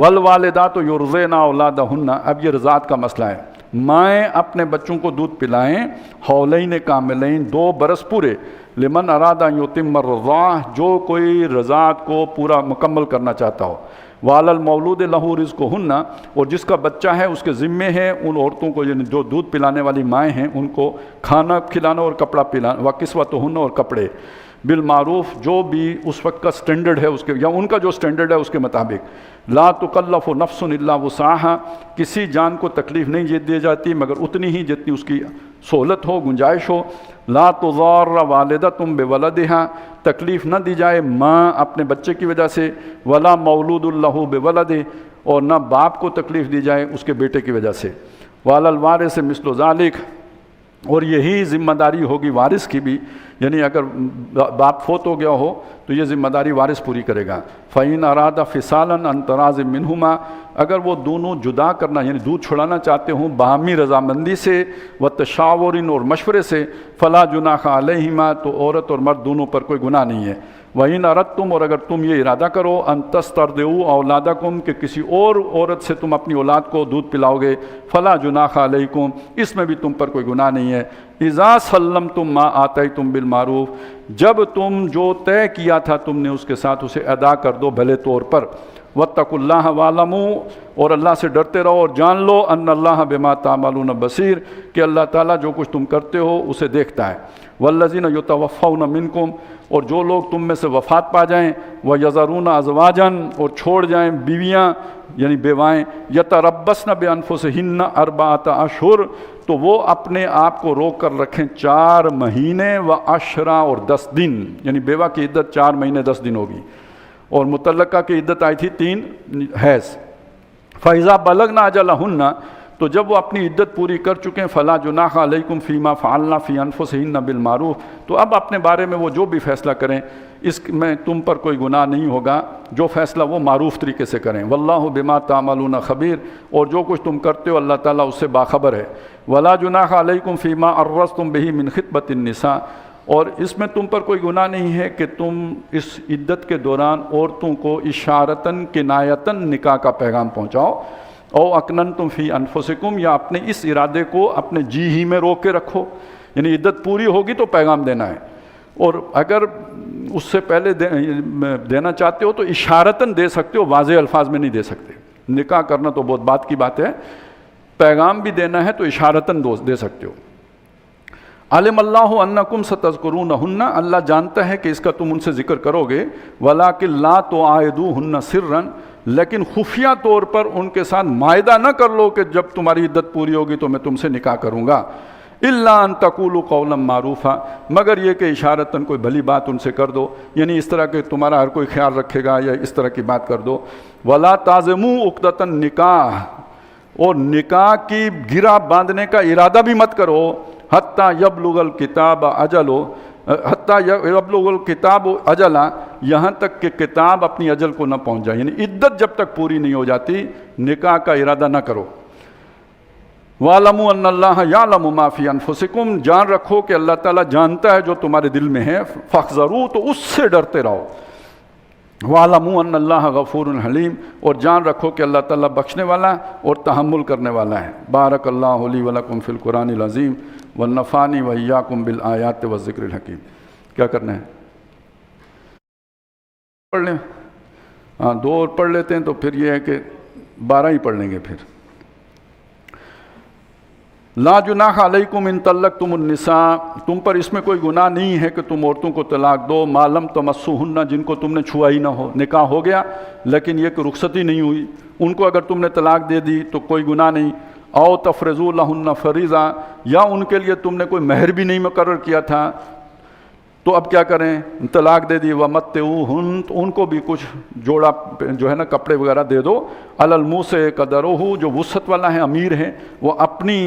والوالدات یرضعن اولادہن، اب یہ رضاعت کا مسئلہ ہے، مائیں اپنے بچوں کو دودھ پلائیں حولین کاملین 2 برس پورے، لمن اراد ان یتم الرضاعہ، جو کوئی رضاعت کو پورا مکمل کرنا چاہتا ہو، وعلی المولود لہ رزقہن، اور جس کا بچہ ہے اس کے ذمے ہے ان عورتوں کو، یعنی جو دودھ پلانے والی مائیں ہیں ان کو کھانا کھلانا اور کپڑا پلانا، وکسوتہن، اور کپڑے، بالمعروف، جو بھی اس وقت کا سٹینڈرڈ ہے اس کے، یا ان کا جو سٹینڈرڈ ہے اس کے مطابق، لا تکلف نفس الا وسعہا، کسی جان کو تکلیف نہیں دی جاتی مگر اتنی ہی جتنی اس کی سہولت ہو، گنجائش ہو، لا تضار والدۃ بولدہا، تکلیف نہ دی جائے ماں اپنے بچے کی وجہ سے، ولا مولود لہ بولدہ، اور نہ باپ کو تکلیف دی جائے اس کے بیٹے کی وجہ سے، وعلی الوارث مثل ذلک، اور یہی ذمہ داری ہوگی وارث کی بھی، یعنی اگر باپ فوت ہو گیا ہو تو یہ ذمہ داری وارث پوری کرے گا، فَإِنْ أَرَادَ فِصَالًا عَنْ تَرَاضٍ مِّنْهُمَا، اگر وہ دونوں جدا کرنا یعنی دودھ چھڑانا چاہتے ہوں باہمی رضامندی سے، وَتَشَاوُرٍ، اور مشورے سے، فَلَا جُنَاحَ عَلَيْهِمَا، تو عورت اور مرد دونوں پر کوئی گناہ نہیں ہے، وَإِنْ أَرَدْتُمْ، اور اگر تم یہ ارادہ کرو، أَن تَسْتَرْضِعُوا أَوْلَادَكُمْ، کہ کسی اور عورت سے تم اپنی اولاد کو دودھ پلاؤ گے، فَلَا جُنَاحَ عَلَيْكُمْ، اس میں بھی تم پر کوئی گناہ نہیں ہے، اِذَا سَلَّمْتُمْ مَا آتَيْتُمْ بِالْمَعْرُوفِ، جب تم جو طے کیا تھا تم نے اس کے ساتھ اسے ادا کر دو بھلے طور پر، وَاتَّقُوا اللَّهَ وَاعْلَمُوا، اور اللہ سے ڈرتے رہو اور جان لو، أَنَّ اللَّهَ بِمَا تَعْمَلُونَ بَصِيرٌ، کہ اللہ تعالیٰ جو کچھ تم کرتے ہو اسے دیکھتا ہے، وَالَّذِينَ يُتَوَفَّوْنَ مِنْكُمْ، اور جو لوگ تم میں سے وفات پا جائیں، وَيَذَرُونَ أَزْوَاجًا، اور چھوڑ جائیں بیویاں یعنی بیوائیں، يَتَرَبَّصْنَ بِأَنفُسِهِنَّ أَرْبَعَةَ أَشْهُرٍ، تو وہ اپنے آپ کو روک کر رکھیں 4 مہینے و10 اور 10 دن، یعنی بیوہ کی عدت 4 مہینے 10 دن ہوگی، اور مطلقہ کی عدت آئی تھی 3 حیض، فَإِذَا بَلَغْنَ أَجَلَهُنَّ، تو جب وہ اپنی عدت پوری کر چکیں، فَلَا جُنَاحَ عَلَيْكُمْ فِي مَا فَعَلْنَا فِي أَنفُسِهِنَّ بِالْمَعْرُوفِ، تو اب اپنے بارے میں وہ جو بھی فیصلہ کریں اس میں تم پر کوئی گناہ نہیں ہوگا، جو فیصلہ وہ معروف طریقے سے کریں، وَاللَّهُ بِمَا تَعْمَلُونَ خَبِيرٌ، اور جو کچھ تم کرتے ہو اللہ تعالیٰ اس سے باخبر ہے، وَلَا جُنَاحَ عَلَيْكُمْ فِي مَا أَرَّضْتُمْ بِهِ مِنْ خِطْبَةِ النِّسَاءِ، اور اس میں تم پر کوئی گناہ نہیں ہے کہ تم اس عدت کے دوران عورتوں کو اشارتاً کنایتاً نکاح کا پیغام پہنچاؤ، او اکننتم فی انفسکم، یا اپنے اس ارادے کو اپنے جی ہی میں روک کے رکھو، یعنی عدت پوری ہوگی تو پیغام دینا ہے، اور اگر اس سے پہلے دینا چاہتے ہو تو اشارتاً دے سکتے ہو، واضح الفاظ میں نہیں دے سکتے، نکاح کرنا تو بہت بات کی بات ہے، پیغام بھی دینا ہے تو اشارتاً دے سکتے ہو، علم اللہ انکم ستذکرونہن، اللہ جانتا ہے کہ اس کا تم ان سے ذکر کرو گے، ولیکن لا تواعدوہن سرا، لیکن خفیہ طور پر ان کے ساتھ معاہدہ نہ کر لو کہ جب تمہاری عدت پوری ہوگی تو میں تم سے نکاح کروں گا، الا ان تقولوا قولا معروفا، مگر یہ کہ اشارتاً کوئی بھلی بات ان سے کر دو، یعنی اس طرح کہ تمہارا ہر کوئی خیال رکھے گا یا اس طرح کی بات کر دو، ولا تعزموا عقدۃ النکاح، اور نکاح کی گرہ باندھنے کا ارادہ بھی مت کرو، حتیٰ یبلغ الکتاب اجلہ، حتیٰ یبلغ الکتاب اجلا، یہاں تک کہ کتاب اپنی اجل کو نہ پہنچ جائے، یعنی عدت جب تک پوری نہیں ہو جاتی نکاح کا ارادہ نہ کرو، وَاعْلَمُوا أَنَّ اللَّهَ يَعْلَمُ مَا فِي أَنفُسِكُمْ، جان رکھو کہ اللہ تعالیٰ جانتا ہے جو تمہارے دل میں ہے، فَاحْذَرُوا، تو اس سے ڈرتے رہو، وَاعْلَمُوا أَنَّ اللَّهَ غَفُورٌ حَلِيمٌ، اور جان رکھو کہ اللہ تعالیٰ بخشنے والا اور تحمل کرنے والا ہے۔ بارک اللہ لی ولکم فی القرآن العظیم ونفعنی وإیاکم بالآیات والذکر الحکیم۔ کیا کرنا ہے؟ پڑھ لیں، ہاں 2 اور پڑھ لیتے ہیں تو پھر یہ ہے کہ 12 ہی پڑھ لیں گے پھر۔ لا جناح علیکم ان طلقتم النساء، تم پر اس میں کوئی گناہ نہیں ہے کہ تم عورتوں کو طلاق دو، ما لم تمسوہن، جن کو تم نے چھوا ہی نہ ہو، نکاح ہو گیا لیکن یہ کہ رخصت ہی نہیں ہوئی، ان کو اگر تم نے طلاق دے دی تو کوئی گناہ نہیں، او تفرضوا لہن فریضہ، یا ان کے لیے تم نے کوئی مہر بھی نہیں مقرر کیا تھا تو اب کیا کریں؟ طلاق دے دی، ومتعوہن، تو ان کو بھی کچھ جوڑا جو ہے نا کپڑے وغیرہ دے دو، علی الموسع قدرہ، جو وسعت والا ہے امیر ہے وہ اپنی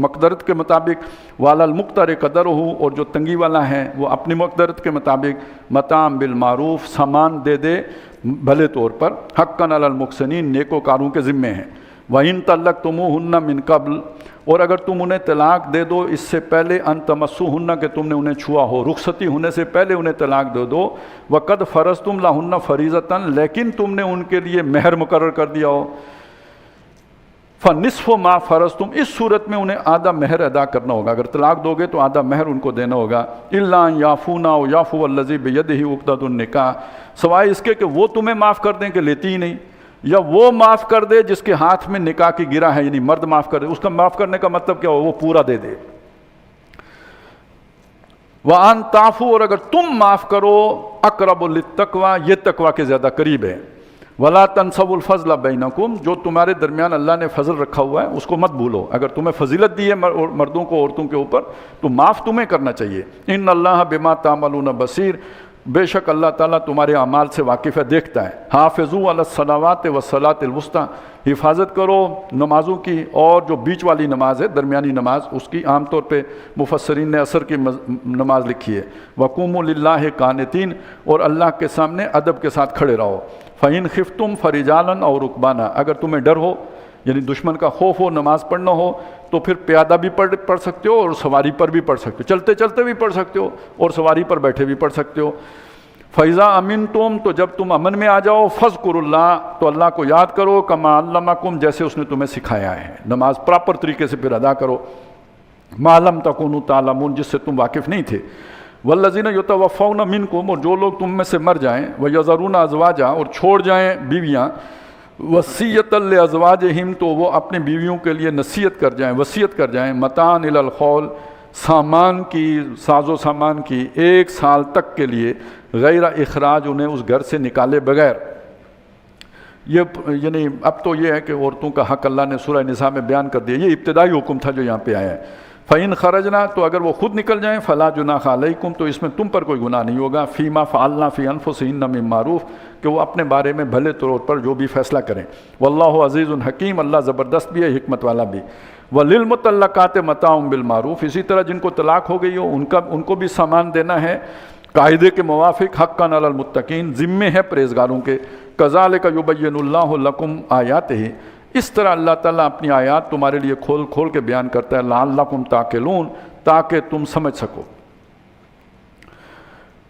مقدرت کے مطابق، وعلی المقتر قدرہ، اور جو تنگی والا ہے وہ اپنی مقدرت کے مطابق، متاع بالمعروف، سامان دے دے بھلے طور پر، حقاً علی المحسنین، نیکوکاروں کے ذمے ہیں۔ وَإِن طَلَّقْتُمُوهُنَّ مِن قَبْلِ، اور اگر تم انہیں طلاق دے دو اس سے پہلے ان تمسوہن کہ تم نے انہیں چھوا ہو، رخصتی ہونے سے پہلے انہیں طلاق دے دو، وقد فرضتم لہن فریضۃ لیکن تم نے ان کے لیے مہر مقرر کر دیا ہو، فنصف ما فرضتم اس صورت میں انہیں آدھا مہر ادا کرنا ہوگا، اگر طلاق دو گے تو آدھا مہر ان کو دینا ہوگا، الا ان یعفونا او یعفو الذی بیدہ عقدۃ النکاح، سوائے اس کے کہ وہ تمہیں معاف کر دیں کہ لیتی ہی نہیں، یا وہ معاف کر دے جس کے ہاتھ میں نکاح کی گرہ ہے، یعنی مرد معاف کر دے، اس کا معاف کرنے کا مطلب کیا ہو، وہ پورا دے دے، وَأَن تَعْفُوا اور اگر تم معاف کرو اقرب للتقویٰ یہ تقویٰ کے زیادہ قریب ہے، وَلَا تَنْسَوُا الْفَضْلَ بَيْنَكُمْ جو تمہارے درمیان اللہ نے فضل رکھا ہوا ہے اس کو مت بھولو، اگر تمہیں فضیلت دی ہے مردوں کو عورتوں کے اوپر تو معاف تمہیں کرنا چاہیے، ان اللہ بما تعملون بصیر بے شک اللہ تعالیٰ تمہارے اعمال سے واقف ہے، دیکھتا ہے، حافظوا علی الصلوات والصلاۃ الوسطیٰ حفاظت کرو نمازوں کی، اور جو بیچ والی نماز ہے درمیانی نماز اس کی عام طور پہ مفسرین نے عصر کی نماز لکھی ہے، وقوموا للہ قانتین اور اللہ کے سامنے ادب کے ساتھ کھڑے رہو، فَإِنْ خِفْتُمْ فَرِجَالًا أَوْ رُكْبَانًا اگر تمہیں ڈر ہو یعنی دشمن کا خوف ہو نماز پڑھنا ہو تو پھر پیادہ بھی پڑھ سکتے ہو اور سواری پر بھی پڑھ سکتے ہو، چلتے چلتے بھی پڑھ سکتے ہو اور سواری پر بیٹھے بھی پڑھ سکتے ہو، فَإِذَا أَمِنْتُمْ تو جب تم امن میں آ جاؤ فَاذْكُرُوا اللَّهَ تو اللہ کو یاد کرو كَمَا عَلَّمَكُمْ جیسے اس نے تمہیں سکھایا ہے، نماز پراپر طریقے سے پھر ادا کرو، مَا لَمْ تَكُونُوا تَعْلَمُونَ جس سے تم واقف نہیں تھے، وَالَّذِينَ يُتَوَفَّوْنَ مِنْكُمْ اور جو لوگ تم میں سے مر جائیں، وَيَذَرُونَ أَزْوَاجًا اور چھوڑ جائیں بیویاں، وصیۃ لازواجہم تو وہ اپنی بیویوں کے لیے نصیحت کر جائیں متاعًا الی القول سامان کی ساز و سامان کی 1 سال تک کے لیے، غیر اخراج انہیں اس گھر سے نکالے بغیر، یہ یعنی اب تو یہ ہے کہ عورتوں کا حق اللہ نے سورہ نساء میں بیان کر دیا، یہ ابتدائی حکم تھا جو یہاں پہ آیا ہے، فَإِنْ خَرَجْنَا تو اگر وہ خود نکل جائیں فَلَا جُنَاحَ عَلَيْكُمْ تو اس میں تم پر کوئی گناہ نہیں ہوگا، فِيمَا فَعَلْنَا فِي أَنفُسِهِنَّ مِن مَّعْرُوف کہ وہ اپنے بارے میں بھلے طور پر جو بھی فیصلہ کریں، وَاللَّهُ عَزِيزٌ حکیم اللہ زبردست بھی ہے حکمت والا بھی، وَلِلْمُطَلَّقَاتِ مَتَاعٌ بِالْمَعْرُوف اسی طرح جن کو طلاق ہو گئی ہو ان کو بھی سامان دینا ہے قاعدے کے موافق، حقاً علی المتقین ذمے ہے پرہیزگاروں کے، کذالک یبین اللہ لکم آیاتہ اس طرح اللہ تعالیٰ اپنی آیات تمہارے لیے کھول کھول کے بیان کرتا ہے، لعلکم تعقلون تاکہ تم سمجھ سکو۔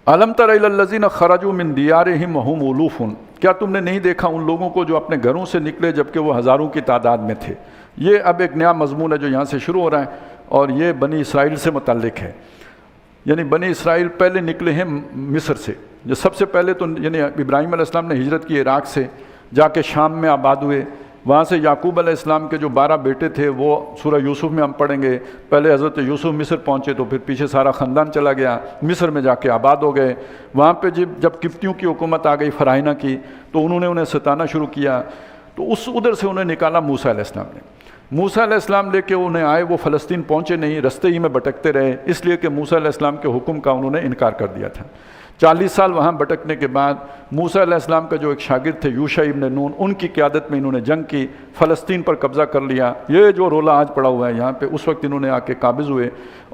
الم تر الی الذین خرجوا من دیارہم وہم الوف کیا تم نے نہیں دیکھا ان لوگوں کو جو اپنے گھروں سے نکلے جبکہ وہ ہزاروں کی تعداد میں تھے، یہ اب ایک نیا مضمون ہے جو یہاں سے شروع ہو رہا ہے اور یہ بنی اسرائیل سے متعلق ہے، یعنی بنی اسرائیل پہلے نکلے ہیں مصر سے، جو سب سے پہلے تو یعنی ابراہیم علیہ السلام نے ہجرت کی عراق سے، جا کے شام میں آباد ہوئے، وہاں سے یعقوب علیہ السلام کے جو 12 بیٹے تھے وہ سورہ یوسف میں ہم پڑھیں گے، پہلے حضرت یوسف مصر پہنچے تو پھر پیچھے سارا خاندان چلا گیا، مصر میں جا کے آباد ہو گئے، وہاں پہ جب قبطیوں کی حکومت آ گئی فراعنہ کی تو انہوں نے انہیں ستانا شروع کیا، تو ادھر سے انہیں نکالا موسیٰ علیہ السلام نے، موسیٰ علیہ السلام لے کے انہیں آئے، وہ فلسطین پہنچے نہیں، رستے ہی میں بھٹکتے رہے، اس لیے کہ موسیٰ علیہ السلام کے حکم کا انہوں نے انکار کر دیا تھا۔ 40 سال وہاں بھٹکنے کے بعد موسیٰ علیہ السلام کا جو ایک شاگرد تھے یوشع ابن نون، ان کی قیادت میں انہوں نے جنگ کی، فلسطین پر قبضہ کر لیا، یہ جو رولا آج پڑا ہوا ہے یہاں پہ، اس وقت انہوں نے آ کے قابض ہوئے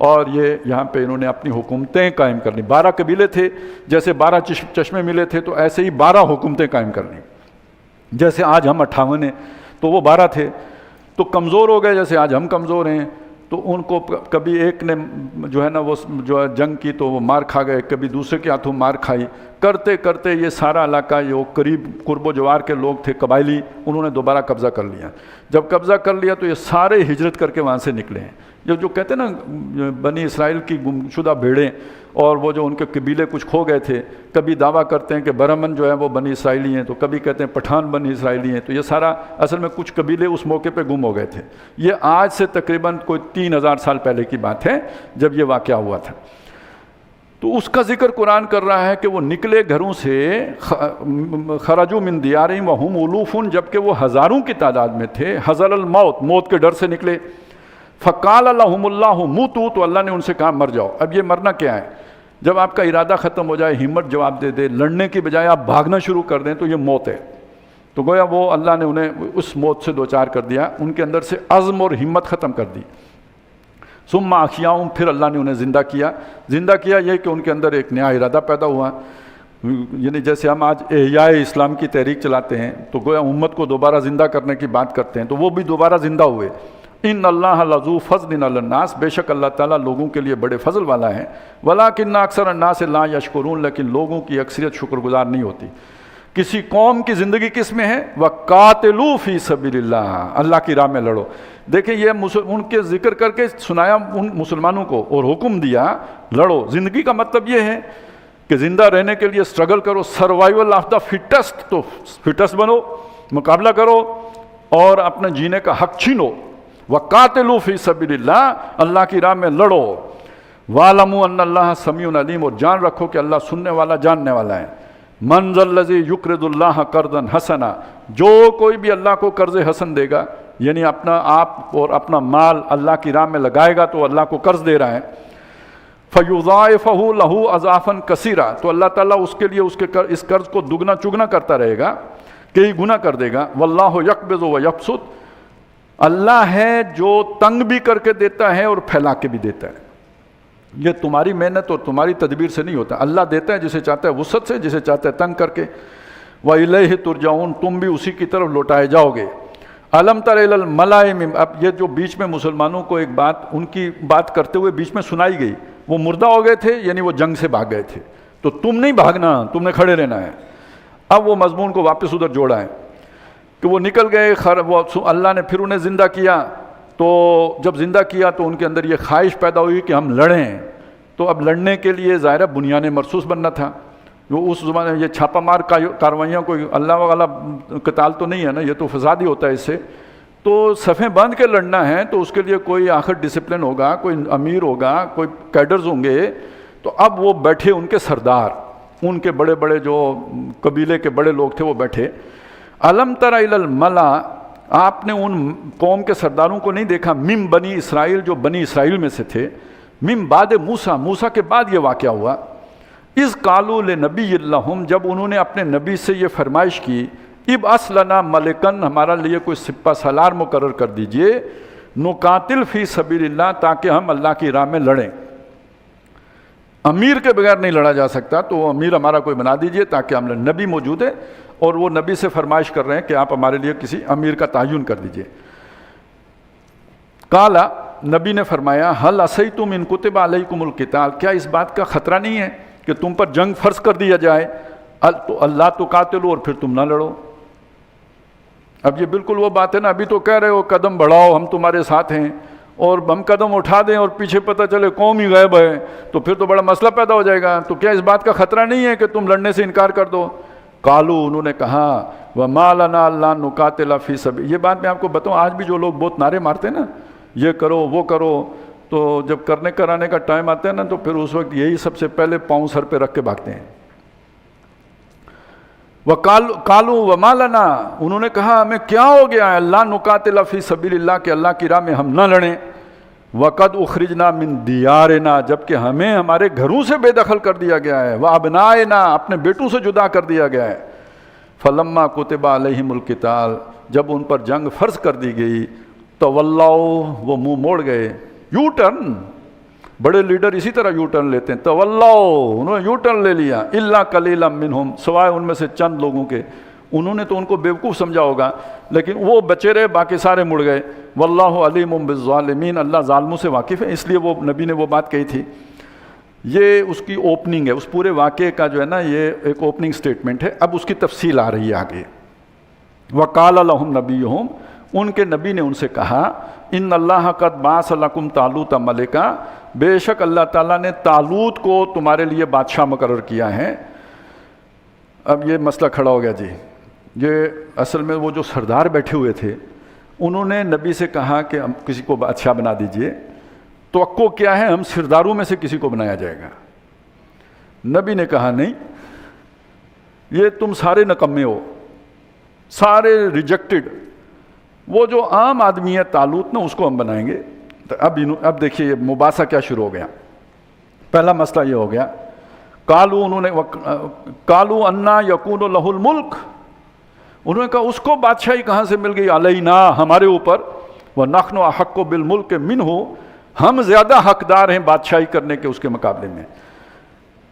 اور یہ یہاں پہ انہوں نے اپنی حکومتیں قائم کر لی، 12 قبیلے تھے، جیسے 12 چشمے ملے تھے تو ایسے ہی 12 حکومتیں قائم کر لیں، جیسے آج ہم 58 ہیں تو وہ 12 تھے، تو کمزور ہو گئے جیسے آج ہم کمزور ہیں، تو ان کو کبھی ایک نے جو ہے نا وہ جو جنگ کی تو وہ مار کھا گئے، کبھی دوسرے کے ہاتھوں مار کھائی، کرتے کرتے یہ سارا علاقہ یہ قریب قرب و جوار کے لوگ تھے قبائلی، انہوں نے دوبارہ قبضہ کر لیا، جب قبضہ کر لیا تو یہ سارے ہجرت کر کے وہاں سے نکلے ہیں، جو کہتے ہیں نا بنی اسرائیل کی گمشدہ بھیڑیں اور وہ جو ان کے قبیلے کچھ کھو گئے تھے، کبھی دعویٰ کرتے ہیں کہ برہمن جو ہے وہ بنی اسرائیلی ہیں، تو کبھی کہتے ہیں پٹھان بنی اسرائیلی ہیں، تو یہ سارا اصل میں کچھ قبیلے اس موقع پہ گم ہو گئے تھے، یہ آج سے تقریباً کوئی 3000 سال پہلے کی بات ہے جب یہ واقعہ ہوا تھا، تو اس کا ذکر قرآن کر رہا ہے کہ وہ نکلے گھروں سے، خرجوا من دیارہم وہم الوف جبکہ وہ ہزاروں کی تعداد میں تھے، حذر الموت موت کے ڈر سے نکلے، فقال لهم اللہ موتوا تو اللہ نے ان سے کہا مر جاؤ۔ اب یہ مرنا کیا ہے؟ جب آپ کا ارادہ ختم ہو جائے، ہمت جواب دے دے، لڑنے کی بجائے آپ بھاگنا شروع کر دیں تو یہ موت ہے، تو گویا وہ اللہ نے انہیں اس موت سے دوچار کر دیا، ان کے اندر سے عزم اور ہمت ختم کر دی۔ ثم احیاہم پھر اللہ نے انہیں زندہ کیا یہ کہ ان کے اندر ایک نیا ارادہ پیدا ہوا، یعنی جیسے ہم آج احیاء اسلام کی تحریک چلاتے ہیں تو گویا امت کو دوبارہ زندہ کرنے کی بات کرتے ہیں، تو وہ بھی دوبارہ زندہ ہوئے، ان اللہ لذو فضل علی الناس، بے شک اللہ تعالیٰ لوگوں کے لیے بڑے فضل والا ہے، ولیکن اکثر الناس لا یشکرون، لیکن لوگوں کی اکثریت شکر گزار نہیں ہوتی۔ کسی قوم کی زندگی کس میں ہے؟ وَقَاتِلُوا فِي سَبِيلِ اللَّهِ، اللہ کی راہ میں لڑو۔ دیکھیں یہ ان کے ذکر کر کے سنایا ان مسلمانوں کو اور حکم دیا لڑو۔ زندگی کا مطلب یہ ہے کہ زندہ رہنے کے لیے اسٹرگل کرو، سروائیول آف دا فٹسٹ، تو فٹسٹ بنو، مقابلہ کرو اور اپنے جینے کا حق چھینو۔ وَقَاتِلُوا فِي سَبِيلِ اللَّهِ، اللہ کی راہ میں لڑو۔ وَاعْلَمُوا أَنَّ اللَّهَ سَمِيعٌ عَلِيمٌ، اور جان رکھو کہ اللہ سننے والا جاننے والا ہے۔ مَنْ ذَا الَّذِي يُقْرِضُ اللَّهَ قَرْضًا حَسَنًا، جو کوئی بھی اللہ کو قرض حسن دے گا، یعنی اپنا آپ اور اپنا مال اللہ کی راہ میں لگائے گا تو اللہ کو قرض دے رہا ہے، فَيُضَاعِفَهُ لَهُ أَضْعَافًا كَثِيرًا، تو اللہ تعالیٰ اس کے لیے اس قرض کو دگنا چگنا کرتا رہے گا، کئی گنا کر دے گا۔ وَاللَّهُ يَقْبِضُ وَيَبْسُطُ، اللہ ہے جو تنگ بھی کر کے دیتا ہے اور پھیلا کے بھی دیتا ہے۔ یہ تمہاری محنت اور تمہاری تدبیر سے نہیں ہوتا، اللہ دیتا ہے جسے چاہتا ہے وسعت سے، جسے چاہتا ہے تنگ کر کے۔ وَإِلَيْهِ تُرْجَعُونَ، تم بھی اسی کی طرف لوٹائے جاؤ گے۔ أَلَمْ تَرَ إِلَى الْمَلَائِكَةِ، اب یہ جو بیچ میں مسلمانوں کو ایک بات ان کی بات کرتے ہوئے بیچ میں سنائی گئی، وہ مردہ ہو گئے تھے، یعنی وہ جنگ سے بھاگ گئے تھے، تو تم نہیں بھاگنا، تم نے کھڑے رہنا ہے۔ اب وہ مضمون کو واپس ادھر جوڑا ہے کہ وہ نکل گئے، اللہ نے پھر انہیں زندہ کیا، تو جب زندہ کیا تو ان کے اندر یہ خواہش پیدا ہوئی کہ ہم لڑیں، تو اب لڑنے کے لیے ظاہر بنیان مرصوص بننا تھا۔ وہ اس زمانے میں یہ چھاپہ مار کاروائیاں کوئی اللہ والا قتال تو نہیں ہے نا، یہ تو فساد ہی ہوتا ہے اس سے، تو صفیں باندھ کے لڑنا ہے تو اس کے لیے کوئی آخر ڈسپلن ہوگا، کوئی امیر ہوگا، کوئی کیڈرز ہوں گے، تو اب وہ بیٹھے ان کے سردار، ان کے بڑے بڑے جو قبیلے کے بڑے لوگ تھے وہ بیٹھے۔ الم تر الی الملا، آپ نے ان قوم کے سرداروں کو نہیں دیکھا، من بنی اسرائیل، جو بنی اسرائیل میں سے تھے، من بعد موسیٰ، موسیٰ کے بعد یہ واقعہ ہوا، اذ قالوا لنبی لہم، جب انہوں نے اپنے نبی سے یہ فرمائش کی، ابعث لنا ملکن، ہمارا لیے کوئی سپہ سالار مقرر کر دیجئے، نقاتل فی سبیل اللہ، تاکہ ہم اللہ کی راہ میں لڑیں۔ امیر کے بغیر نہیں لڑا جا سکتا، تو امیر ہمارا کوئی بنا دیجئے تاکہ ہم لڑیں۔ نبی موجود ہے اور وہ نبی سے فرمائش کر رہے ہیں کہ آپ ہمارے لیے کسی امیر کا تعین کر دیجئے۔ قالا، نبی نے فرمایا، حل عصیتم ان کتب علیکم القتال، کیا اس بات کا خطرہ نہیں ہے کہ تم پر جنگ فرض کر دیا جائے، تو اللہ تو قاتلو، اور پھر تم نہ لڑو۔ اب یہ بالکل وہ بات ہے نا، ابھی تو کہہ رہے ہو قدم بڑھاؤ ہم تمہارے ساتھ ہیں، اور ہم قدم اٹھا دیں اور پیچھے پتہ چلے قوم ہی غائب ہے تو پھر تو بڑا مسئلہ پیدا ہو جائے گا، تو کیا اس بات کا خطرہ نہیں ہے کہ تم لڑنے سے انکار کر دو؟ قالو، انہوں نے کہا، وَمَا لَنَا أَلَّا نُقَاتِلَ فِي سَبِيلِ، یہ بات میں آپ کو بتاؤں، آج بھی جو لوگ بہت نعرے مارتے ہیں نا، یہ کرو وہ کرو، تو جب کرنے کرانے کا ٹائم آتا ہے نا تو پھر اس وقت یہی سب سے پہلے پاؤں سر پہ رکھ کے بھاگتے ہیں۔ قالوا وما لنا، انہوں نے کہا ہمیں کیا ہو گیا ہے، اللہ نقاتل فی سبیل اللہ، کہ اللہ کی راہ میں ہم نہ لڑیں، وقد اخرجنا من دیارنا، جبکہ ہمیں ہمارے گھروں سے بے دخل کر دیا گیا ہے، وابنائنا، اپنے بیٹوں سے جدا کر دیا گیا ہے۔ فلما کتب علیہم القتال، جب ان پر جنگ فرض کر دی گئی، تولوا، وہ منہ موڑ گئے، یو ٹرن، بڑے لیڈر اسی طرح یو ٹرن لیتے ہیں، تولوا، انہوں نے یو ٹرن لے لیا، الا قلیلا منہم، سوائے ان میں سے چند لوگوں کے، انہوں نے تو ان کو بیوقوف سمجھا ہوگا لیکن وہ بچے رہے، باقی سارے مڑ گئے۔ واللہ علیم بالظالمین، اللہ ظالموں سے واقف ہے، اس لیے وہ نبی نے وہ بات کہی تھی۔ یہ اس کی اوپننگ ہے، اس پورے واقعے کا جو ہے نا یہ ایک اوپننگ سٹیٹمنٹ ہے، اب اس کی تفصیل آ رہی ہے آگے۔ وقال لهم نبیہم، ان کے نبی نے ان سے کہا، ان اللہ قد بعث لکم طالوت ملکا، بے شک اللہ تعالیٰ نے طالوت کو تمہارے لیے بادشاہ مقرر کیا ہے۔ اب یہ مسئلہ کھڑا ہو گیا جی، یہ اصل میں وہ جو سردار بیٹھے ہوئے تھے انہوں نے نبی سے کہا کہ ہم کسی کو بادشاہ بنا دیجئے، توقع کیا ہے، ہم سرداروں میں سے کسی کو بنایا جائے گا۔ نبی نے کہا نہیں، یہ تم سارے نکمے ہو، سارے ریجیکٹڈ، وہ جو عام آدمی ہے طالوت نا، اس کو ہم بنائیں گے۔ تو اب دیکھیے یہ مباحثہ کیا شروع ہو گیا۔ پہلا مسئلہ یہ ہو گیا، قالوا، انہوں نے قالوا انا یکون لہ الملک، انہوں نے کہا اس کو بادشاہی کہاں سے مل گئی، علینا، ہمارے اوپر، ونحن احق بالملک منہ، ہم زیادہ حقدار ہیں بادشاہی کرنے کے اس کے مقابلے میں۔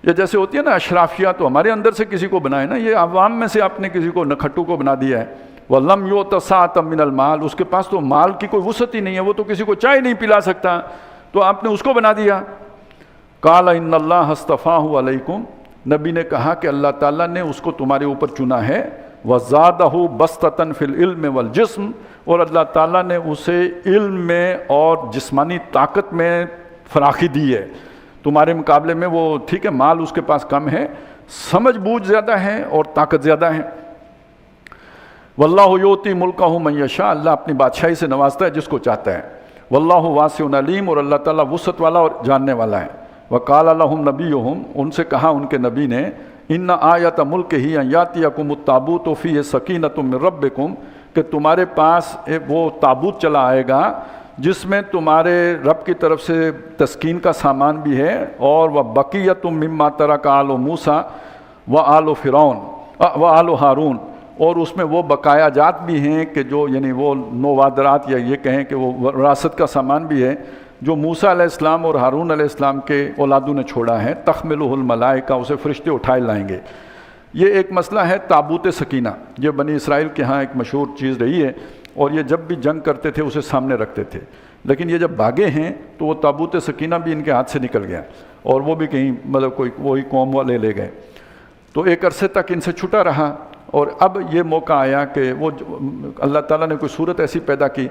یہ جیسے ہوتی ہے نا اشرافیہ، تو ہمارے اندر سے کسی کو بنائے نا، یہ عوام میں سے آپ نے کسی کو نکھٹو کو بنا دیا ہے، وَلَمْ يُؤْتَ سَعَةً مِّنَ الْمَالِ، اس کے پاس تو مال کی کوئی وسعت ہی نہیں ہے، وہ تو کسی کو چائے نہیں پلا سکتا، تو آپ نے اس کو بنا دیا۔ قَالَ إِنَّ اللَّهَ اصْطَفَاهُ عَلَيْكُمْ، نبی نے کہا کہ اللہ تعالیٰ نے اس کو تمہارے اوپر چنا ہے، وَزَادَهُ بَسْطَةً فِي الْعِلْمِ وَالْجِسْمِ، اور اللہ تعالیٰ نے اسے علم میں اور جسمانی طاقت میں فراخی دی ہے، تمہارے مقابلے میں وہ ٹھیک ہے مال اس کے پاس کم ہے، سمجھ بوجھ زیادہ ہے اور طاقت زیادہ ہے۔ واللہ یؤتی ملکہ من یشاء، اللہ اپنی بادشاہی سے نوازتا ہے جس کو چاہتا ہے۔ واللہ واسع علیم، اور اللہ تعالیٰ وسعت والا اور جاننے والا ہے۔ وقال لهم نبیہم، ان سے کہا ان کے نبی نے، ان آیۃ ملک ہی ان یاتیکم التابوت فیہ سکینۃ من ربکم، کہ تمہارے پاس وہ تابوت چلا آئے گا جس میں تمہارے رب کی طرف سے تسکین کا سامان بھی ہے، اور وبقیۃ مما ترک آل موسیٰ وآل فرعون وآل ہارون، اور اس میں وہ بقایا جات بھی ہیں کہ جو یعنی وہ نوادرات، یا یہ کہیں کہ وہ وراثت کا سامان بھی ہے جو موسیٰ علیہ السلام اور ہارون علیہ السلام کے اولادوں نے چھوڑا ہے، تحملہ الملائکہ، اسے فرشتے اٹھائے لائیں گے۔ یہ ایک مسئلہ ہے تابوت سکینہ، یہ بنی اسرائیل کے ہاں ایک مشہور چیز رہی ہے، اور یہ جب بھی جنگ کرتے تھے اسے سامنے رکھتے تھے، لیکن یہ جب بھاگے ہیں تو وہ تابوت سکینہ بھی ان کے ہاتھ سے نکل گیا، اور وہ بھی کہیں مطلب کوئی وہی قوم والے لے گئے، تو ایک عرصے تک ان سے چھٹا رہا۔ اور اب یہ موقع آیا کہ وہ اللہ تعالیٰ نے کوئی صورت ایسی پیدا کی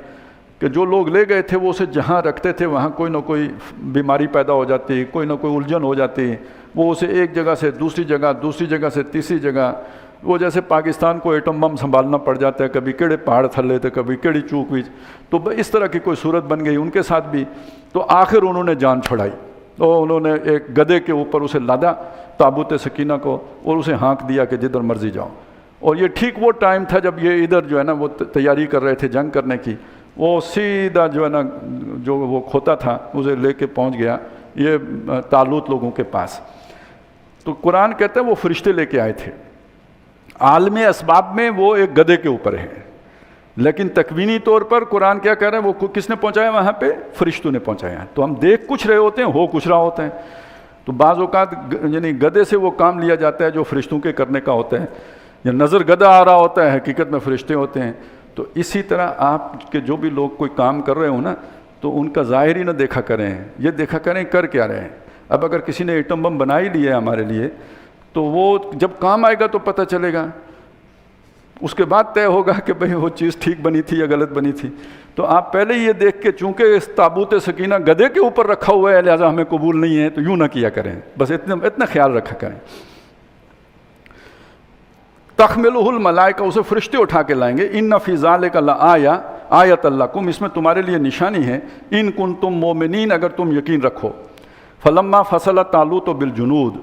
کہ جو لوگ لے گئے تھے وہ اسے جہاں رکھتے تھے وہاں کوئی نہ کوئی بیماری پیدا ہو جاتی، کوئی نہ کوئی الجھن ہو جاتی، وہ اسے ایک جگہ سے دوسری جگہ، دوسری جگہ سے تیسری جگہ، وہ جیسے پاکستان کو ایٹم بم سنبھالنا پڑ جاتا ہے، کبھی کیڑے پہاڑ تھلے تھے، کبھی کیڑی چوک ہوئی، تو اس طرح کی کوئی صورت بن گئی ان کے ساتھ بھی۔ تو آخر انہوں نے جان چھڑائی، تو انہوں نے ایک گدھے کے اوپر اسے لادا تابوت سکینہ کو، اور اسے ہانک دیا کہ جدھر مرضی جاؤ۔ اور یہ ٹھیک وہ ٹائم تھا جب یہ ادھر جو ہے نا وہ تیاری کر رہے تھے جنگ کرنے کی، وہ سیدھا جو ہے نا جو وہ کھوتا تھا اسے لے کے پہنچ گیا یہ طالوت لوگوں کے پاس۔ تو قرآن کہتا ہے وہ فرشتے لے کے آئے تھے، عالم اسباب میں وہ ایک گدھے کے اوپر ہے، لیکن تکوینی طور پر قرآن کیا کہہ رہا ہے، وہ کس نے پہنچایا وہاں پہ؟ فرشتوں نے پہنچایا۔ تو ہم دیکھ کچھ رہے ہوتے ہیں، ہو کچھ رہا ہوتا ہے۔ تو بعض اوقات یعنی گدھے سے وہ کام لیا جاتا ہے جو فرشتوں کے کرنے کا ہوتا ہے، یا نظر گدھا آ رہا ہوتا ہے، حقیقت میں فرشتے ہوتے ہیں۔ تو اسی طرح آپ کے جو بھی لوگ کوئی کام کر رہے ہوں نا، تو ان کا ظاہر ہی نہ دیکھا کریں، یہ دیکھا کریں کر کیا رہے ہیں۔ اب اگر کسی نے ایٹم بم بنا ہی لیا ہے ہمارے لیے، تو وہ جب کام آئے گا تو پتہ چلے گا، اس کے بعد طے ہوگا کہ بھئی وہ چیز ٹھیک بنی تھی یا غلط بنی تھی۔ تو آپ پہلے یہ دیکھ کے، چونکہ اس تابوت سکینہ گدھے کے اوپر رکھا ہوا ہے لہٰذا ہمیں قبول نہیں ہے، تو یوں نہ کیا کریں، بس اتنا خیال رکھا کریں۔ تحملہ الملائکہ، اسے فرشتے اٹھا کے لائیں گے۔ ان فی ذالک لآیۃ لکم، اس میں تمہارے لیے نشانی ہے، ان کنتم مومنین، اگر تم یقین رکھو۔ فلما فصل طالوت بالجنود،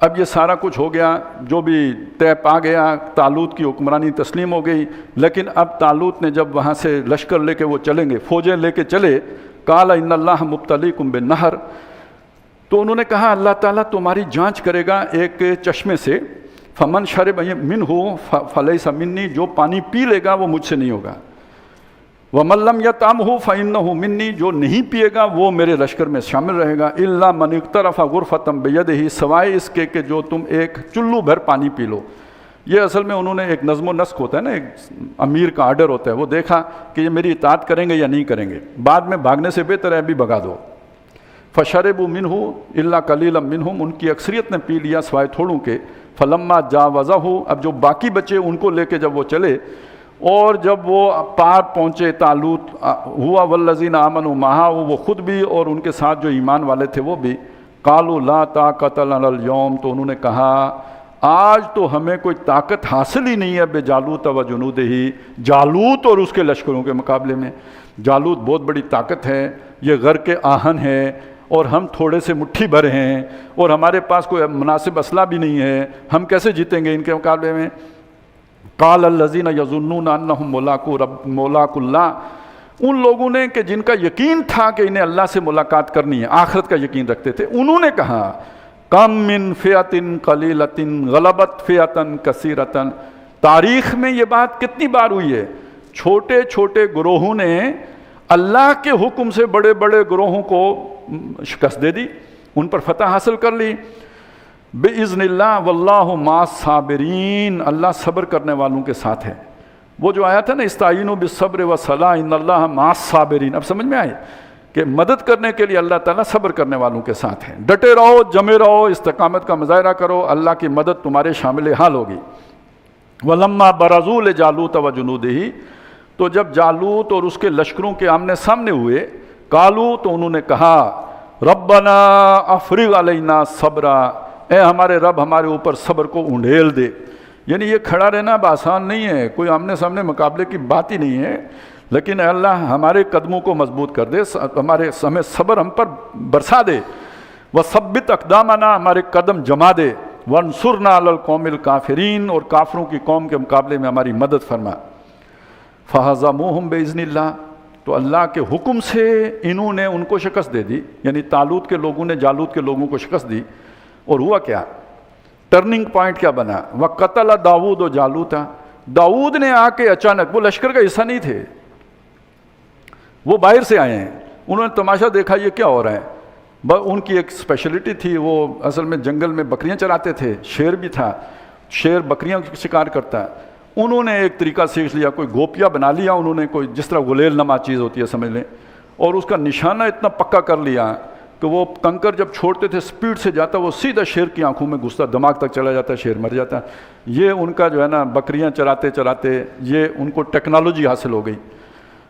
اب یہ سارا کچھ ہو گیا، جو بھی طے پا گیا، طالوت کی حکمرانی تسلیم ہو گئی، لیکن اب طالوت نے جب وہاں سے لشکر لے کے وہ چلیں گے، فوجیں لے کے چلے، قال ان اللہ مبتلیکم بالنہر، تو انہوں نے کہا اللہ تعالیٰ تمہاری جانچ کرے گا ایک چشمے سے، فمن شرب منہ فلیس منی، جو پانی پی لے گا وہ مجھ سے نہیں ہوگا، ومن لم یطعمہ فانہ منی، جو نہیں پیے گا وہ میرے لشکر میں شامل رہے گا، الا من اقترف غرفۃ بیدہ، سوائے اس کے کہ جو تم ایک چلو بھر پانی پی لو۔ یہ اصل میں انہوں نے ایک نظم و نسق ہوتا ہے نا، ایک امیر کا آرڈر ہوتا ہے، وہ دیکھا کہ یہ میری اطاعت کریں گے یا نہیں کریں گے، بعد میں بھاگنے سے بہتر ہے ابھی بھگا دو۔ فشربوا منہ الا قلیلا منہم، ان کی اکثریت نے پی لیا سوائے تھوڑوں کے۔ فلما جاوزہ، اب جو باقی بچے ان کو لے کے جب وہ چلے، اور جب وہ پار پہنچے طالوت، ہوا والذین آمنوا معہ، وہ خود بھی اور ان کے ساتھ جو ایمان والے تھے وہ بھی، قالوا لا طاقت لنا اليوم، تو انہوں نے کہا آج تو ہمیں کوئی طاقت حاصل ہی نہیں ہے بجالوت و جنودہ، جالوت اور اس کے لشکروں کے مقابلے میں۔ جالوت بہت بڑی طاقت ہے، یہ غر کے آہن ہے، اور ہم تھوڑے سے مٹھی بھر ہیں، اور ہمارے پاس کوئی مناسب اسلحہ بھی نہیں ہے، ہم کیسے جیتیں گے ان کے مقابلے میں؟ قال الذین یظنون انہم ملاقو اللہ، ان لوگوں نے کہ جن کا یقین تھا کہ انہیں اللہ سے ملاقات کرنی ہے، آخرت کا یقین رکھتے تھے، انہوں نے کہا کم من فئۃ قلیلۃ غلبت فئۃ کثیرۃ، تاریخ میں یہ بات کتنی بار ہوئی ہے، چھوٹے چھوٹے گروہوں نے اللہ کے حکم سے بڑے بڑے گروہوں کو شکست دے دی، ان پر فتح حاصل کر لی۔ بِإِذْنِ اللَّهِ وَاللَّهُ مَعَ الصَّابِرِينَ، اللہ صبر کرنے والوں کے ساتھ ہے۔ وہ جو آیا تھا نا استعینوا بالصبر والصلاۃ ان اللہ مع الصابرین، اب سمجھ میں آئی کہ مدد کرنے کے لیے اللہ تعالیٰ صبر کرنے والوں کے ساتھ ہیں. ڈٹے رہو، جمے رہو، استقامت کا مظاہرہ کرو، اللہ کی مدد تمہارے شامل حال ہوگی. وَلَمَّا بَرَزُوا لِجَالُوتَ وَجُنُودِهِ، تو جب جالوت اور اس کے لشکروں کے آمنے سامنے ہوئے، قالوا، تو انہوں نے کہا، ربنا افرغ علینا صبرا، اے ہمارے رب ہمارے اوپر صبر کو انڈھیل دے. یعنی یہ کھڑا رہنا اب آسان نہیں ہے، کوئی آمنے سامنے مقابلے کی بات ہی نہیں ہے، لیکن اے اللہ ہمارے قدموں کو مضبوط کر دے، ہمیں صبر ہم پر برسا دے. وثبت اقدامنا، ہمارے قدم جما دے. وانصرنا علی القوم الکافرین، اور کافروں کی قوم کے مقابلے میں ہماری مدد فرما. فہزموہم باذن اللہ، تو اللہ کے حکم سے انہوں نے ان کو شکست دے دی، یعنی طالوت کے لوگوں نے جالوت کے لوگوں کو شکست دی. اور ہوا کیا، ٹرننگ پوائنٹ کیا بنا، وقتل داؤد و جالوتا، داؤد نے آ کے اچانک، وہ لشکر کا حصہ نہیں تھے، وہ باہر سے آئے ہیں، انہوں نے تماشا دیکھا یہ کیا ہو رہا ہے. ان کی ایک اسپیشلٹی تھی، وہ اصل میں جنگل میں بکریاں چراتے تھے، شیر بھی تھا، شیر بکریاں کا شکار کرتا ہے. انہوں نے ایک طریقہ سیکھ لیا، کوئی گوپیا بنا لیا انہوں نے، کوئی جس طرح غلیل نما چیز ہوتی ہے سمجھ لیں، اور اس کا نشانہ اتنا پکا کر لیا کہ وہ کنکر جب چھوڑتے تھے سپیڈ سے جاتا، وہ سیدھا شیر کی آنکھوں میں گھستا، دماغ تک چلا جاتا، شیر مر جاتا. یہ ان کا جو ہے نا بکریاں چراتے چراتے یہ ان کو ٹیکنالوجی حاصل ہو گئی.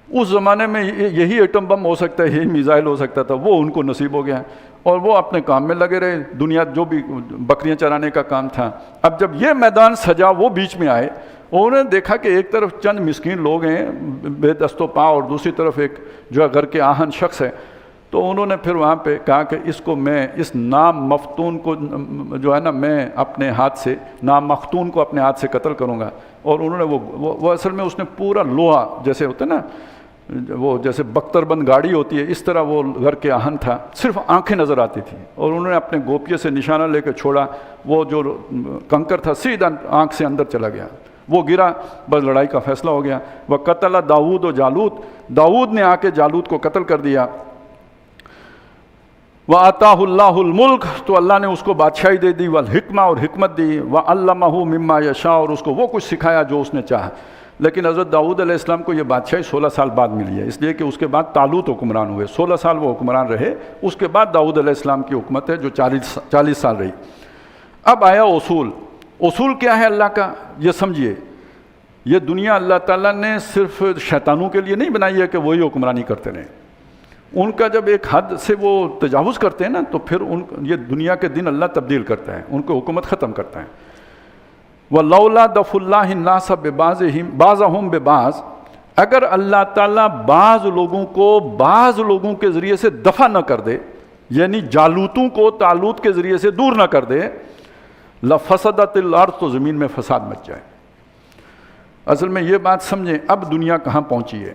اس زمانے میں یہی ایٹم بم ہو سکتا ہے، یہی میزائل ہو سکتا تھا، وہ ان کو نصیب ہو گیا، اور وہ اپنے کام میں لگے رہے، دنیا جو بھی بکریاں چرانے کا کام تھا. اب جب یہ میدان سجا، وہ بیچ میں آئے، اور انہوں نے دیکھا کہ ایک طرف چند مسکین لوگ ہیں بے دست و پا، اور دوسری طرف ایک جو ہے گھر کے آہن شخص ہے. تو انہوں نے پھر وہاں پہ کہا کہ اس کو میں، اس نام مفتون کو جو ہے نا میں اپنے ہاتھ سے، نام مختون کو اپنے ہاتھ سے قتل کروں گا. اور انہوں نے وہ اصل میں اس نے پورا لوہا، جیسے ہوتا ہے نا وہ جیسے بختر بند گاڑی ہوتی ہے، اس طرح وہ گھر کے آہن تھا، صرف آنکھیں نظر آتی تھیں، اور انہوں نے اپنے گوپیے سے نشانہ لے کے چھوڑا، وہ جو کنکر تھا سیدھا آنکھ سے اندر چلا گیا، وہ گرا، بس لڑائی کا فیصلہ ہو گیا. وقتل داؤد و جالوت، داؤد نے آ کے جالوت کو قتل کر دیا. وَآتَاهُ اللَّهُ الْمُلْكَ، تو اللہ نے اس کو بادشاہی دے دی، والحکمہ، اور حکمت دی، وَعَلَّمَهُ مِمَّا يَشَاءُ، اور اس کو وہ کچھ سکھایا جو اس نے چاہا. لیکن حضرت داؤد علیہ السلام کو یہ بادشاہی 16 سال بعد ملی ہے، اس لیے کہ اس کے بعد طالوت حکمران ہوئے، 16 سال وہ حکمران رہے، اس کے بعد داؤد علیہ السلام کی حکمت ہے جو 40 سال رہی. اب آیا اصول کیا ہے اللہ کا، یہ سمجھیے. یہ دنیا اللہ تعالیٰ نے صرف شیطانوں کے لیے نہیں بنائی ہے کہ وہی حکمرانی کرتے رہیں. ان کا جب ایک حد سے وہ تجاوز کرتے ہیں نا، تو پھر یہ دنیا کے دن اللہ تبدیل کرتا ہے، ان کو حکومت ختم کرتا ہے. وَلَوْلَا دَفْعُ اللَّهِ النَّاسَ بِبَعْضِهِمْ بِبَعْضٍ، اگر اللہ تعالیٰ بعض لوگوں کو بعض لوگوں کے ذریعے سے دفع نہ کر دے، یعنی جالوتوں کو طالوت کے ذریعے سے دور نہ کر دے، لَفَسَدَتِ الْأَرْضُ، تو زمین میں فساد مچ جائے. اصل میں یہ بات سمجھیں، اب دنیا کہاں پہنچی ہے.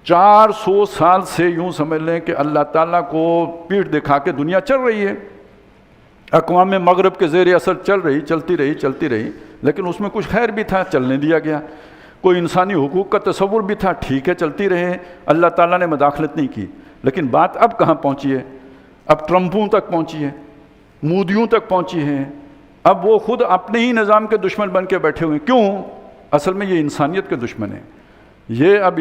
400 سال سے یوں سمجھ لیں کہ اللہ تعالیٰ کو پیٹھ دکھا کے دنیا چل رہی ہے، اقوام مغرب کے زیر اثر چلتی رہی، لیکن اس میں کچھ خیر بھی تھا، چلنے دیا گیا. کوئی انسانی حقوق کا تصور بھی تھا، ٹھیک ہے چلتی رہے، اللہ تعالیٰ نے مداخلت نہیں کی. لیکن بات اب کہاں پہنچی ہے، اب ٹرمپوں تک پہنچی ہے، مودیوں تک پہنچی ہے. اب وہ خود اپنے ہی نظام کے دشمن بن کے بیٹھے ہوئے. کیوں؟ اصل میں یہ انسانیت کے دشمن ہیں. یہ اب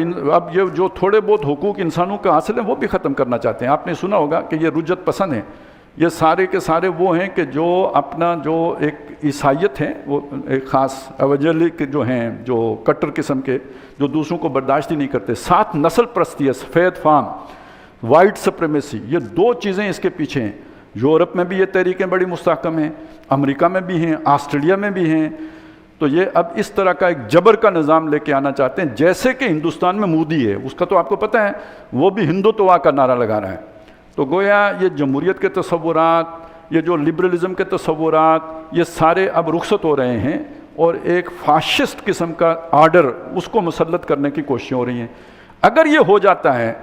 یہ جو تھوڑے بہت حقوق انسانوں کا حاصل ہیں وہ بھی ختم کرنا چاہتے ہیں. آپ نے سنا ہوگا کہ یہ رجت پسند ہیں، یہ سارے کے سارے وہ ہیں کہ جو اپنا جو ایک عیسائیت ہے، وہ ایک خاص ایونجیلک جو ہیں، جو کٹر قسم کے، جو دوسروں کو برداشت ہی نہیں کرتے. 7 نسل پرستی ہے، سفید فام، وائٹ سپریمیسی، یہ 2 چیزیں اس کے پیچھے ہیں. یورپ میں بھی یہ تحریکیں بڑی مستحکم ہیں، امریکہ میں بھی ہیں، آسٹریلیا میں بھی ہیں. تو یہ اب اس طرح کا ایک جبر کا نظام لے کے آنا چاہتے ہیں، جیسے کہ ہندوستان میں مودی ہے، اس کا تو آپ کو پتہ ہے، وہ بھی ہندوتوا کا نعرہ لگا رہا ہے. تو گویا یہ جمہوریت کے تصورات، یہ جو لبرلزم کے تصورات، یہ سارے اب رخصت ہو رہے ہیں، اور ایک فاشسٹ قسم کا آرڈر اس کو مسلط کرنے کی کوششیں ہو رہی ہیں. اگر یہ ہو جاتا ہے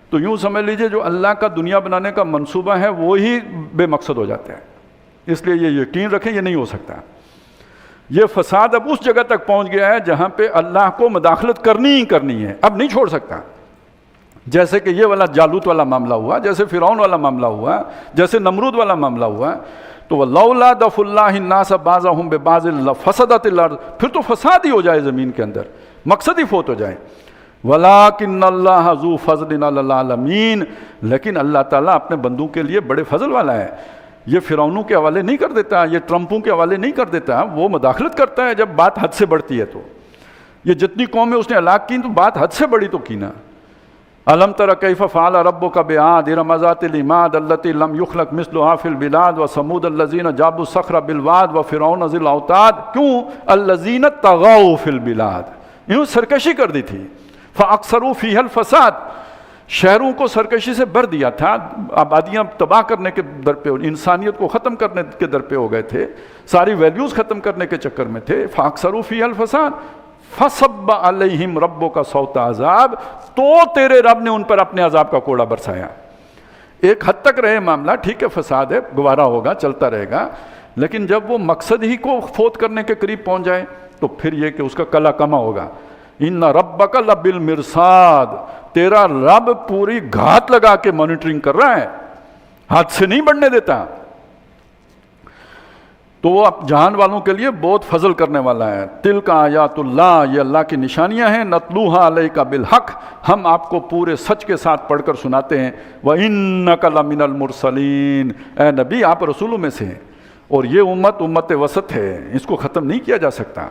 تو یوں سمجھ لیجئے جو اللہ کا دنیا بنانے کا منصوبہ ہے وہی بے مقصد ہو جاتا ہے. اس لیے یہ یقین رکھیں یہ نہیں ہو سکتا. یہ فساد اب اس جگہ تک پہنچ گیا ہے جہاں پہ اللہ کو مداخلت کرنی ہی کرنی ہے، اب نہیں چھوڑ سکتا. جیسے کہ یہ والا جالوت والا معاملہ ہوا، جیسے فرعون والا معاملہ ہوا، جیسے نمرود والا معاملہ ہوا. تو وَلَوْلَا دَفْعُ اللَّهِ النَّاسَ بَعْضَهُمْ بِبَعْضٍ لَفَسَدَتِ الْأَرْضُ، پھر تو فساد ہی ہو جائے زمین کے اندر. مقصد ہی فوت ہو جائے. وَلَٰكِنَّ اللَّهَ ذُو فَضْلٍ عَلَى الْعَالَمِينَ، لیکن اللہ تعالیٰ اپنے بندوں کے لیے بڑے فضل والا ہے. یہ فرعونوں کے حوالے نہیں کر دیتا، یہ ٹرمپوں کے حوالے نہیں کر دیتا، وہ مداخلت کرتا ہے جب بات حد سے بڑھتی ہے. تو یہ جتنی قومیں اس نے ہلاک کی تو بات حد سے بڑی تو کی نا. أَلَمْ تَرَ كَيْفَ فَعَلَ رَبُّكَ بِعَادٍ إِرَمَ ذَاتِ الْعِمَادِ الَّتِي لَمْ يُخْلَقْ مِثْلُهَا فِي الْبِلَادِ وَثَمُودَ الَّذِينَ جَابُوا الصَّخْرَ بِالْوَادِ وَفِرْعَوْنَ ذِي الْأَوْتَادِ. کیوں؟ الَّذِينَ طَغَوْا فِي الْبِلَادِ، انہوں نے سرکشی کر دی تھی. فَأَكْثَرُوا فِيهَا الْفَسَادَ، شہروں کو سرکشی سے بھر دیا تھا، آبادیاں تباہ کرنے کے در پہ، انسانیت کو ختم کرنے کے در پہ ہو گئے تھے، ساری ویلیوز ختم کرنے کے چکر میں تھے. فَأَكْثَرُوا فِيهَا الْفَسَادَ فَصَبَّ عَلَيْهِمْ رَبُّكَ صَوْتَ عَذَابٍ، تو تیرے رب نے ان پر اپنے عذاب کا کوڑا برسایا. ایک حد تک رہے معاملہ، ٹھیک ہے فساد ہے، گوارا ہوگا، چلتا رہے گا، لیکن جب وہ مقصد ہی کو فوت کرنے کے قریب پہنچ جائے تو پھر یہ کہ اس کا کلا کما ہوگا. ان ربک لبالمرصاد، تیرا رب پوری گھات لگا کے مانیٹرنگ کر رہا ہے، ہاتھ سے نہیں بڑھنے دیتا. تو وہ اب جہان والوں کے لیے بہت فضل کرنے والا ہے. تلک آیات اللہ، یہ اللہ کی نشانیاں ہیں. نتلوہا علیک بالحق، ہم آپ کو پورے سچ کے ساتھ پڑھ کر سناتے ہیں. وَإِنَّكَ لَمِنَ الْمُرْسَلِينَ، اے نبی آپ رسولوں میں سے ہیں. اور یہ امت وسط ہے، اس کو ختم نہیں کیا جا سکتا.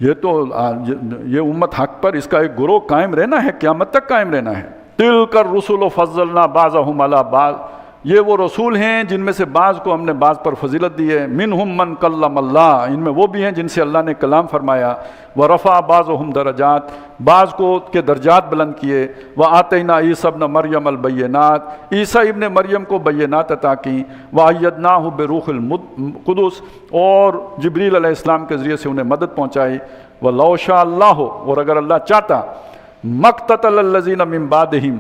یہ امت حق پر، اس کا ایک گروہ قائم رہنا ہے، قیامت تک قائم رہنا ہے. تِلْكَ الرُّسُلُ فَضَّلْنَا بَعْضَهُمْ عَلَىٰ بَعْضٍ، یہ وہ رسول ہیں جن میں سے بعض کو ہم نے بعض پر فضیلت دی ہے. منہم من کلم اللہ، ان میں وہ بھی ہیں جن سے اللہ نے کلام فرمایا. ورفع بعضهم درجات، بعض کو کے درجات بلند کیے. وآتینا عیسی ابن مریم البینات، عیسی ابن مریم کو بینات عطا کی. وایدناہ بروح القدس، اور جبریل علیہ السلام کے ذریعے سے انہیں مدد پہنچائی. ولو شاء اللہ، اور اگر اللہ چاہتا، مقتتل الذین من بعدہم،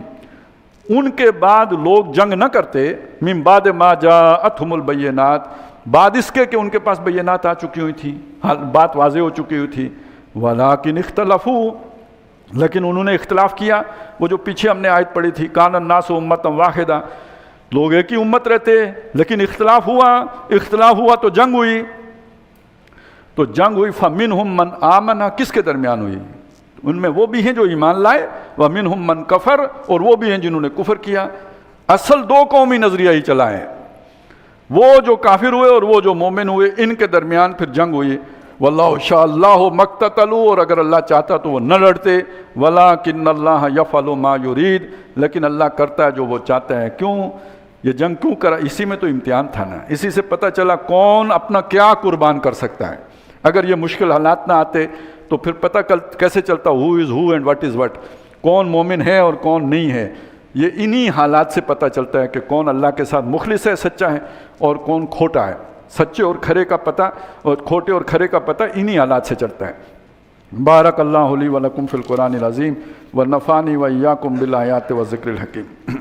ان کے بعد لوگ جنگ نہ کرتے. من بعد ما جاءتہم البینات، بعد اس کے کہ ان کے پاس بینات آ چکی ہوئی تھی، بات واضح ہو چکی ہوئی تھی. ولیکن اختلفوا، لیکن انہوں نے اختلاف کیا. وہ جو پیچھے ہم نے آیت پڑھی تھی، کان الناس امۃ واحدہ، لوگ ایک ہی امت رہتے، لیکن اختلاف ہوا تو جنگ ہوئی. تو جنگ ہوئی. فمنہم من آمن، کس کے درمیان ہوئی؟ ان میں وہ بھی ہیں جو ایمان لائے. ومنہم من کفر، اور وہ بھی ہیں جنہوں نے کفر کیا. اصل دو قومی نظریہ ہی چلا ہے، وہ جو کافر ہوئے اور وہ جو مومن ہوئے، ان کے درمیان پھر جنگ ہوئی. واللہ شاء اللہ مقتتلوا، اور اگر اللہ چاہتا تو وہ نہ لڑتے. ولکن اللہ یفعل ما یرید، لیکن اللہ کرتا ہے جو وہ چاہتا ہے. کیوں یہ جنگ کیوں کرا؟ اسی میں تو امتحان تھا نا. اسی سے پتہ چلا کون اپنا کیا قربان کر سکتا ہے. اگر یہ مشکل حالات نہ آتے تو پھر پتہ کیسے چلتا ہو از ہو اینڈ واٹ از واٹ، کون مومن ہے اور کون نہیں ہے. یہ انہی حالات سے پتہ چلتا ہے کہ کون اللہ کے ساتھ مخلص ہے، سچا ہے، اور کون کھوٹا ہے. سچے اور کھرے کا پتہ، اور کھوٹے اور کھرے کا پتہ انہی حالات سے چلتا ہے. بارک اللہ لی و لکم فی القرآن العظیم ونفعنی و ایاکم بالآیات و ذکر الحکیم.